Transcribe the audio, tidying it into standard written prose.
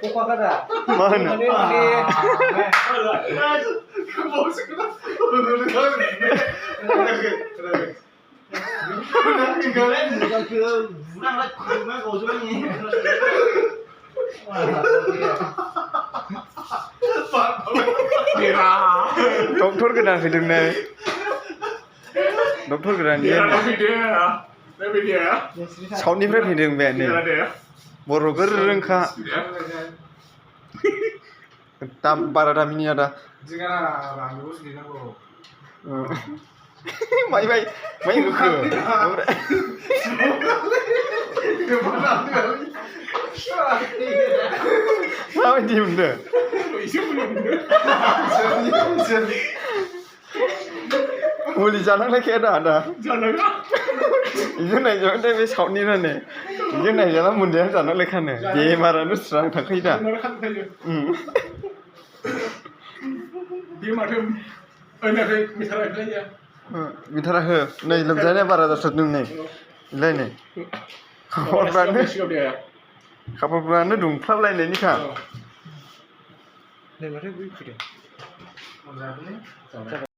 Pokok kada. Mana? Ini. Doktor godan fैदों नै Doktor godan Dia dia ada video ya. Ada video ya. साउथनिफ्राय फैदों बे नै Dia ada ya. बर'खौ रोंखा दाम बारा दामिनि आदा Jangan ragu sendiri aku. माइ होखो माबायदि मोनदों मुलि जानांलायखाया दा आदा Jangan kan? इजों नायजाबाथाय बे साउथनि नानै इजों नायजाना मुलियानो जानांलायखानो बेमारानो स्रां थांखायो दा Dia macam ada misalnya aja. बिथाराखो नै लोमजानाया बारा जाथारदों नै इलाय नै खाफालफ्रानो दुंफ्लाबलायनायनिखा Nih, mari gue ikut ya.